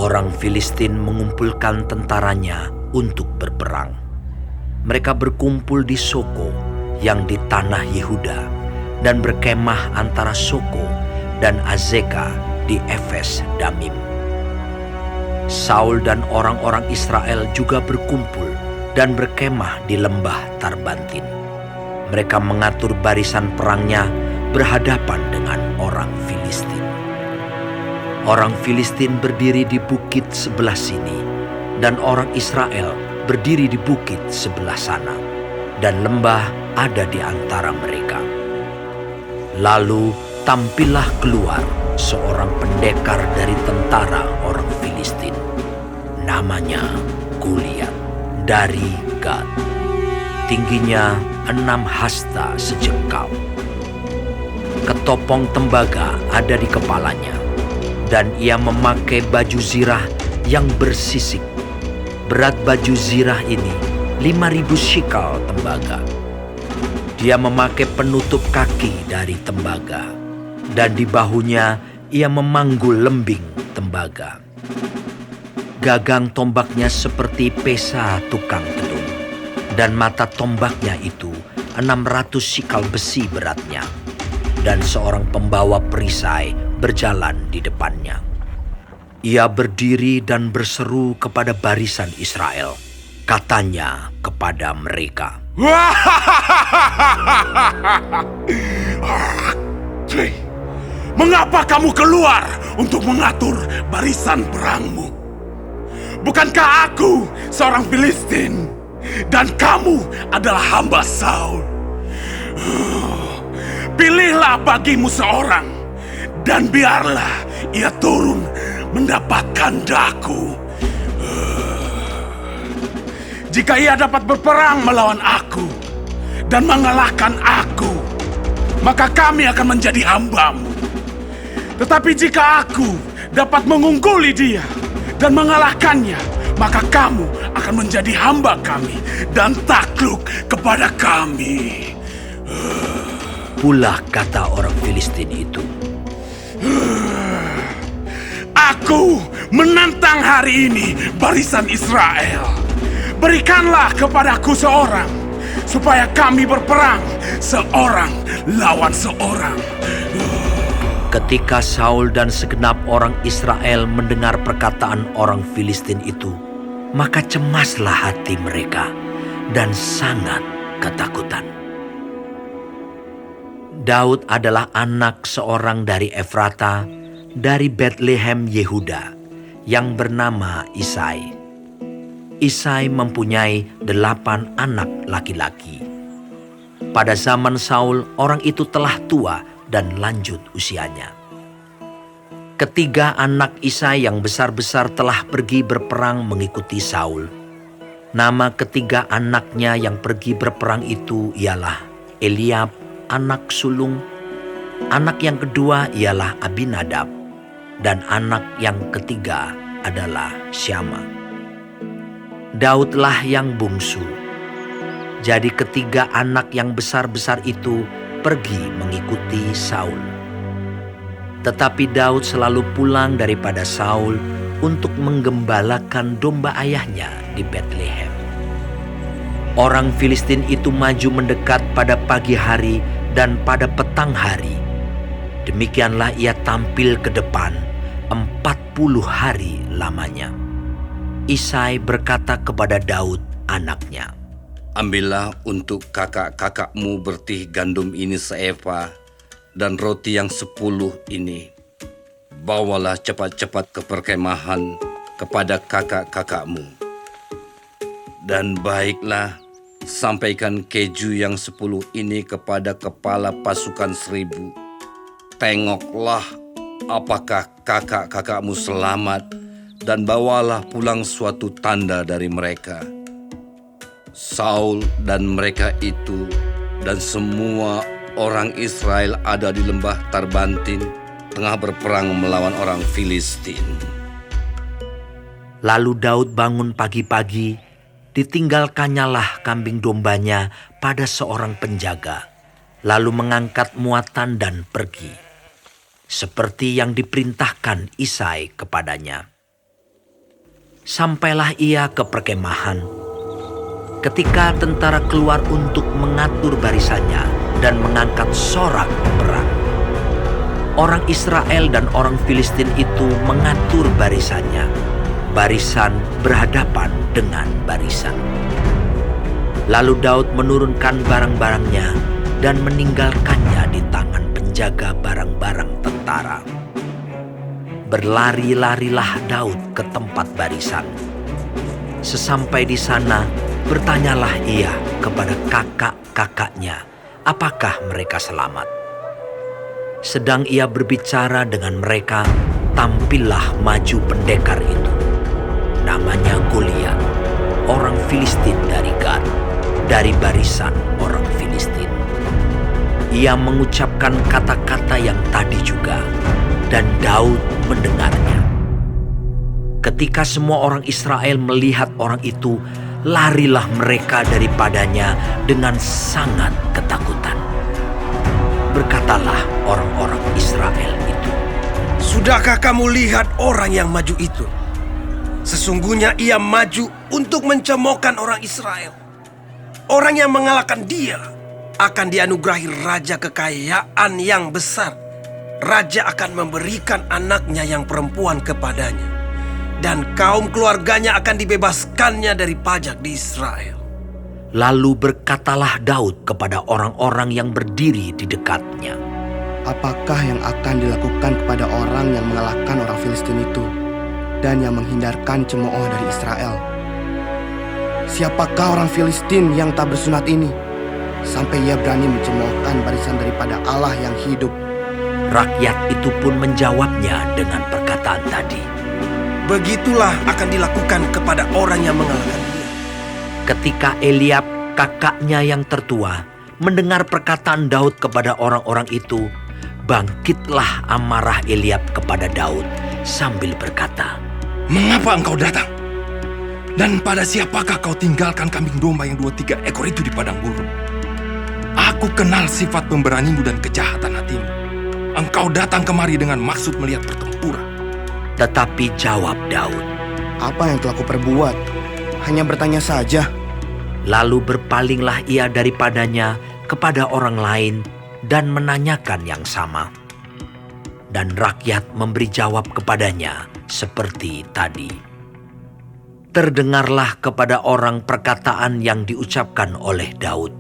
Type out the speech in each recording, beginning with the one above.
Orang Filistin mengumpulkan tentaranya untuk berperang. Mereka berkumpul di Soko yang di tanah Yehuda dan berkemah antara Soko dan Azeka di Efes Damim. Saul dan orang-orang Israel juga berkumpul dan berkemah di lembah Tarbantin. Mereka mengatur barisan perangnya berhadapan dengan orang Filistin. Orang Filistin berdiri di bukit sebelah sini, dan orang Israel berdiri di bukit sebelah sana, dan lembah ada di antara mereka. Lalu tampillah keluar seorang pendekar dari tentara orang Filistin. Namanya Goliat dari Gad. Tingginya 6 hasta sejengkal. Ketopong tembaga ada di kepalanya, dan ia memakai baju zirah yang bersisik. Berat baju zirah ini 5.000 shikal tembaga. Dia memakai penutup kaki dari tembaga, dan di bahunya ia memanggul lembing tembaga. Gagang tombaknya seperti pesa tukang gedung, dan mata tombaknya itu 600 shikal besi beratnya, dan seorang pembawa perisai berjalan di depannya. Ia berdiri dan berseru kepada barisan Israel. Katanya kepada mereka, "Mengapa kamu keluar untuk mengatur barisan perangmu? Bukankah aku seorang Filistin dan kamu adalah hamba Saul? Pilihlah bagimu seorang dan biarlah ia turun mendapatkan daku. Jika ia dapat berperang melawan aku dan mengalahkan aku, maka kami akan menjadi hambamu. Tetapi jika aku dapat mengungguli dia dan mengalahkannya, maka kamu akan menjadi hamba kami dan takluk kepada kami." Pula kata orang Filistin itu, "Aku menantang hari ini barisan Israel. Berikanlah kepadaku seorang, supaya kami berperang seorang lawan seorang." Ketika Saul dan segenap orang Israel mendengar perkataan orang Filistin itu, maka cemaslah hati mereka dan sangat ketakutan. Daud adalah anak seorang dari Efrata, dari Betlehem Yehuda, yang bernama Isai. Isai mempunyai 8 anak laki-laki. Pada zaman Saul, orang itu telah tua dan lanjut usianya. Ketiga anak Isai yang besar-besar telah pergi berperang mengikuti Saul. Nama ketiga anaknya yang pergi berperang itu ialah Eliab, anak sulung. Anak yang kedua ialah Abinadab, dan anak yang ketiga adalah Syama. Daudlah yang bungsu. Jadi ketiga anak yang besar-besar itu pergi mengikuti Saul. Tetapi Daud selalu pulang daripada Saul untuk menggembalakan domba ayahnya di Betlehem. Orang Filistin itu maju mendekat pada pagi hari dan pada petang hari. Demikianlah ia tampil ke depan 40 hari lamanya. Isai berkata kepada Daud anaknya, "Ambillah untuk kakak-kakakmu bertih gandum ini seeva dan roti yang 10 ini. Bawalah cepat-cepat ke perkemahan kepada kakak-kakakmu. Dan baiklah, sampaikan keju yang 10 ini kepada kepala pasukan 1000. Tengoklah apakah kakak-kakakmu selamat, dan bawalah pulang suatu tanda dari mereka." Saul dan mereka itu dan semua orang Israel ada di lembah Tarbantin, tengah berperang melawan orang Filistin. Lalu Daud bangun pagi-pagi, ditinggalkannyalah kambing dombanya pada seorang penjaga, lalu mengangkat muatan dan pergi, seperti yang diperintahkan Isai kepadanya. Sampailah ia ke perkemahan. Ketika tentara keluar untuk mengatur barisannya dan mengangkat sorak perang, orang Israel dan orang Filistin itu mengatur barisannya. Barisan berhadapan dengan barisan. Lalu Daud menurunkan barang-barangnya dan meninggalkannya di tangan penjaga barang-barang tentara. Berlari-larilah Daud ke tempat barisan. Sesampai di sana, bertanyalah ia kepada kakak-kakaknya, apakah mereka selamat. Sedang ia berbicara dengan mereka, tampillah maju pendekar itu. Namanya Goliat, orang Filistin dari Gad, dari barisan orang Filistin. Ia mengucapkan kata-kata yang tadi juga, dan Daud mendengarnya. Ketika semua orang Israel melihat orang itu, larilah mereka daripadanya dengan sangat ketakutan. Berkatalah orang-orang Israel itu, "Sudahkah kamu lihat orang yang maju itu? Sesungguhnya ia maju untuk mencemoohkan orang Israel. Orang yang mengalahkan dia akan dianugerahi raja kekayaan yang besar. Raja akan memberikan anaknya yang perempuan kepadanya, dan kaum keluarganya akan dibebaskannya dari pajak di Israel." Lalu berkatalah Daud kepada orang-orang yang berdiri di dekatnya, Apakah yang akan dilakukan kepada orang yang mengalahkan orang Filistin itu dan yang menghindarkan cemooh dari Israel? Siapakah orang Filistin yang tak bersunat ini, sampai ia berani mencemoohkan barisan daripada Allah yang hidup? Rakyat itu pun menjawabnya dengan perkataan tadi. Begitulah akan dilakukan kepada orang yang mengalahkan dia. Ketika Eliab, kakaknya yang tertua, mendengar perkataan Daud kepada orang-orang itu, bangkitlah amarah Eliab kepada Daud sambil berkata, "Mengapa engkau datang? Dan pada siapakah kau tinggalkan kambing domba yang 2-3 ekor itu di padang gurun? Aku kenal sifat pemberanimu dan kejahatan hatimu. Engkau datang kemari dengan maksud melihat pertempuran." Tetapi jawab Daud, Apa yang telah kuperbuat? Hanya bertanya saja. lalu berpalinglah ia daripadanya kepada orang lain dan menanyakan yang sama. Dan rakyat memberi jawab kepadanya seperti tadi. Terdengarlah kepada orang perkataan yang diucapkan oleh Daud.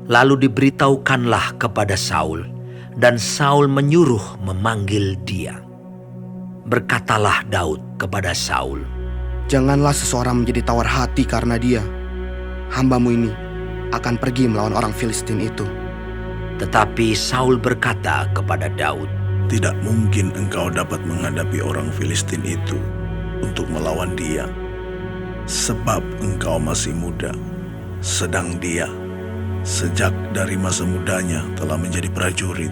Lalu diberitahukanlah kepada Saul, dan Saul menyuruh memanggil dia. Berkatalah Daud kepada Saul, Janganlah seseorang menjadi tawar hati karena dia. Hambamu ini akan pergi melawan orang Filistin itu. tetapi Saul berkata kepada Daud, Tidak mungkin engkau dapat menghadapi orang Filistin itu untuk melawan dia, sebab engkau masih muda, sedang dia sejak dari masa mudanya telah menjadi prajurit.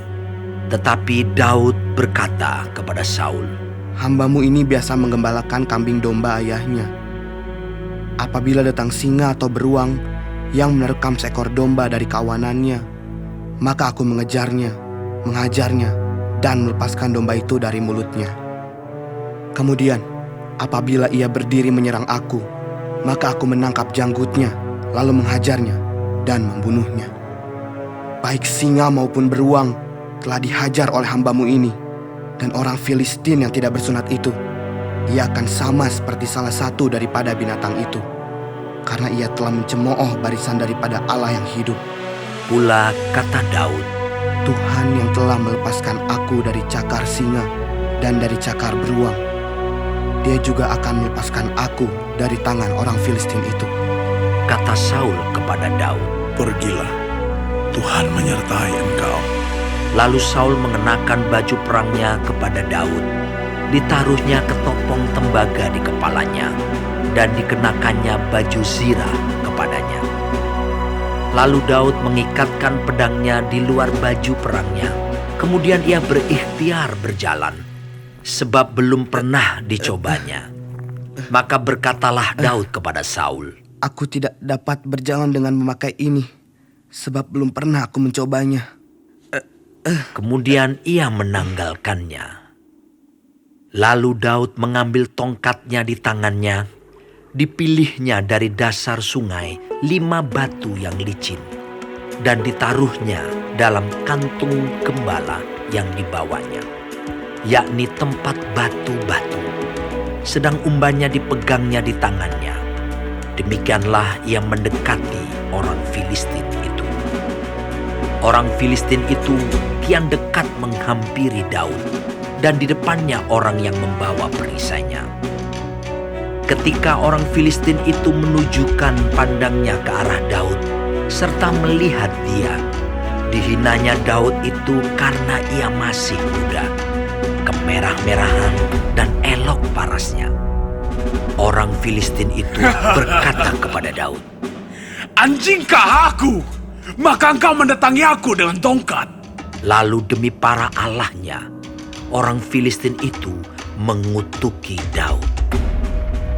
Tetapi Daud berkata kepada Saul, Hambamu ini biasa menggembalakan kambing domba ayahnya. Apabila datang singa atau beruang yang menerkam seekor domba dari kawanannya, maka aku mengejarnya, menghajarnya, dan melepaskan domba itu dari mulutnya. Kemudian, apabila ia berdiri menyerang aku, maka aku menangkap janggutnya, lalu menghajarnya dan membunuhnya. Baik singa maupun beruang telah dihajar oleh hambamu ini, dan orang Filistin yang tidak bersunat itu, ia akan sama seperti salah satu daripada binatang itu, karena ia telah mencemooh barisan daripada Allah yang hidup. pula kata Daud, Tuhan yang telah melepaskan aku dari cakar singa dan dari cakar beruang, Dia juga akan melepaskan aku dari tangan orang Filistin itu. kata Saul kepada Daud. Pergilah, Tuhan menyertai engkau. Lalu Saul mengenakan baju perangnya kepada Daud, ditaruhnya ketopong tembaga di kepalanya, dan dikenakannya baju zirah kepadanya. Lalu Daud mengikatkan pedangnya di luar baju perangnya. Kemudian ia berikhtiar berjalan, sebab belum pernah dicobanya. Maka berkatalah Daud kepada Saul, Aku tidak dapat berjalan dengan memakai ini, sebab belum pernah aku mencobanya. kemudian ia menanggalkannya. Lalu Daud mengambil tongkatnya di tangannya dipilihnya dari dasar sungai 5 batu yang licin dan ditaruhnya dalam kantung gembala yang dibawanya, yakni tempat batu-batu, sedang umbannya dipegangnya di tangannya. Demikianlah ia mendekati orang Filistin itu. Orang Filistin itu kian dekat menghampiri Daud, dan di depannya orang yang membawa perisainya. Ketika orang Filistin itu menunjukkan pandangnya ke arah Daud, serta melihat dia, dihinanya Daud itu karena ia masih muda, kemerah-merahan dan elok parasnya. Orang Filistin itu berkata kepada Daud, Anjingkah aku? Maka engkau mendatangi aku dengan tongkat. lalu demi para allahnya, orang Filistin itu mengutuki Daud.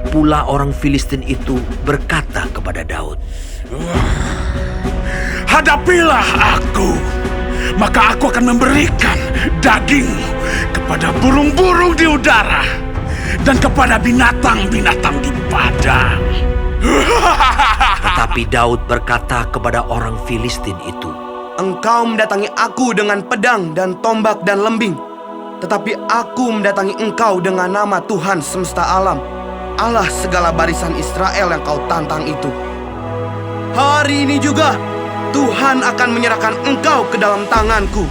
Pula orang Filistin itu berkata kepada Daud, Hadapilah aku, maka aku akan memberikan daging kepada burung-burung di udara dan kepada binatang-binatang di padang. tetapi Daud berkata kepada orang Filistin itu, Engkau mendatangi aku dengan pedang dan tombak dan lembing, tetapi aku mendatangi engkau dengan nama Tuhan semesta alam, Allah segala barisan Israel yang kau tantang itu. Hari ini juga Tuhan akan menyerahkan engkau ke dalam tanganku,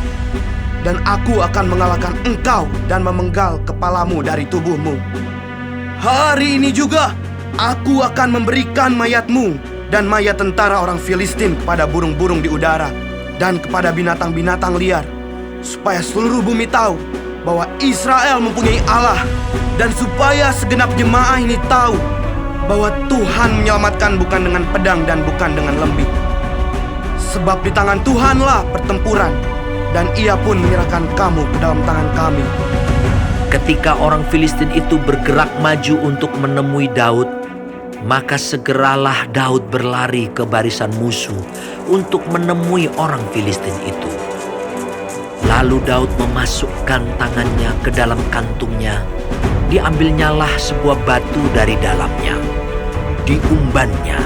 dan aku akan mengalahkan engkau dan memenggal kepalamu dari tubuhmu. Hari ini juga aku akan memberikan mayatmu dan mayat tentara orang Filistin kepada burung-burung di udara dan kepada binatang-binatang liar, supaya seluruh bumi tahu bahwa Israel mempunyai Allah, dan supaya segenap jemaah ini tahu bahwa Tuhan menyelamatkan bukan dengan pedang dan bukan dengan lembing. Sebab di tangan Tuhanlah pertempuran, dan ia pun menyerahkan kamu ke dalam tangan kami. ketika orang Filistin itu bergerak maju untuk menemui Daud, maka segeralah Daud berlari ke barisan musuh untuk menemui orang Filistin itu. Lalu Daud memasukkan tangannya ke dalam kantungnya, diambilnyalah sebuah batu dari dalamnya, diumbannya,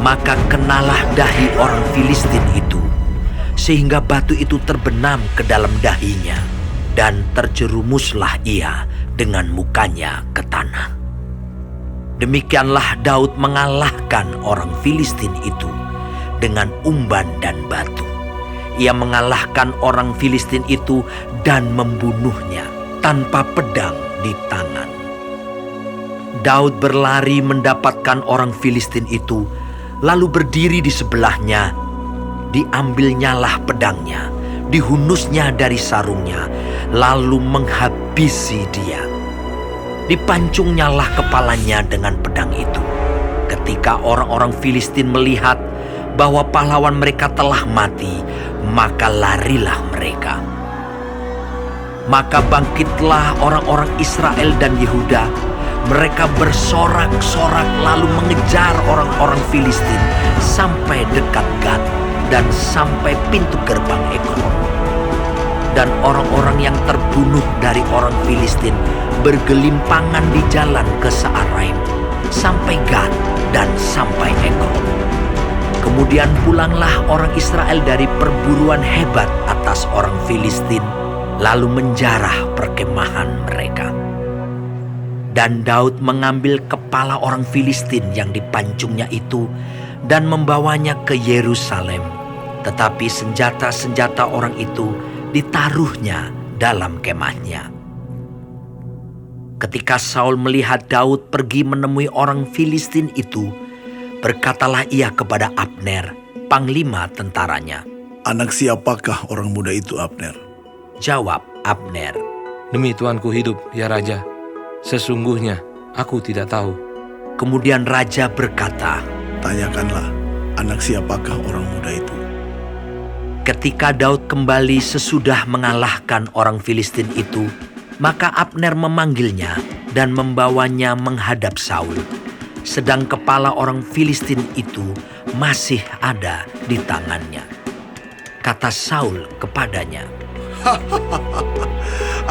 maka kenalah dahi orang Filistin itu, sehingga batu itu terbenam ke dalam dahinya, dan terjerumuslah ia dengan mukanya ke tanah. Demikianlah Daud mengalahkan orang Filistin itu dengan umban dan batu. Ia mengalahkan orang Filistin itu dan membunuhnya tanpa pedang di tangan. Daud berlari mendapatkan orang Filistin itu, lalu berdiri di sebelahnya. Diambilnyalah pedangnya, dihunusnya dari sarungnya, lalu menghabisi dia. Dipancungnyalah kepalanya dengan pedang itu. Ketika orang-orang Filistin melihat bahwa pahlawan mereka telah mati, maka larilah mereka. Maka bangkitlah orang-orang Israel dan Yehuda. Mereka bersorak-sorak lalu mengejar orang-orang Filistin sampai dekat Gat dan sampai pintu gerbang Ekron. Dan orang-orang yang terbunuh dari orang Filistin bergelimpangan di jalan ke Saaraim sampai Gat dan sampai Ekron. Kemudian pulanglah orang Israel dari perburuan hebat atas orang Filistin, lalu menjarah perkemahan mereka. Dan Daud mengambil kepala orang Filistin yang dipancungnya itu dan membawanya ke Yerusalem. Tetapi senjata-senjata orang itu ditaruhnya dalam kemahnya. Ketika Saul melihat Daud pergi menemui orang Filistin itu, berkatalah ia kepada Abner, panglima tentaranya. Anak siapakah orang muda itu, Abner? Jawab Abner, Demi Tuanku hidup, ya Raja, sesungguhnya aku tidak tahu. Kemudian Raja berkata, Tanyakanlah, anak siapakah orang muda itu? ketika Daud kembali sesudah mengalahkan orang Filistin itu, maka Abner memanggilnya dan membawanya menghadap Saul, sedang kepala orang Filistin itu masih ada di tangannya. Kata Saul kepadanya,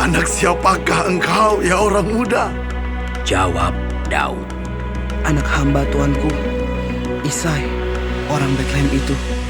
Anak siapakah engkau, ya orang muda? jawab Daud, anak hamba tuanku, Isai, orang Betlehem itu.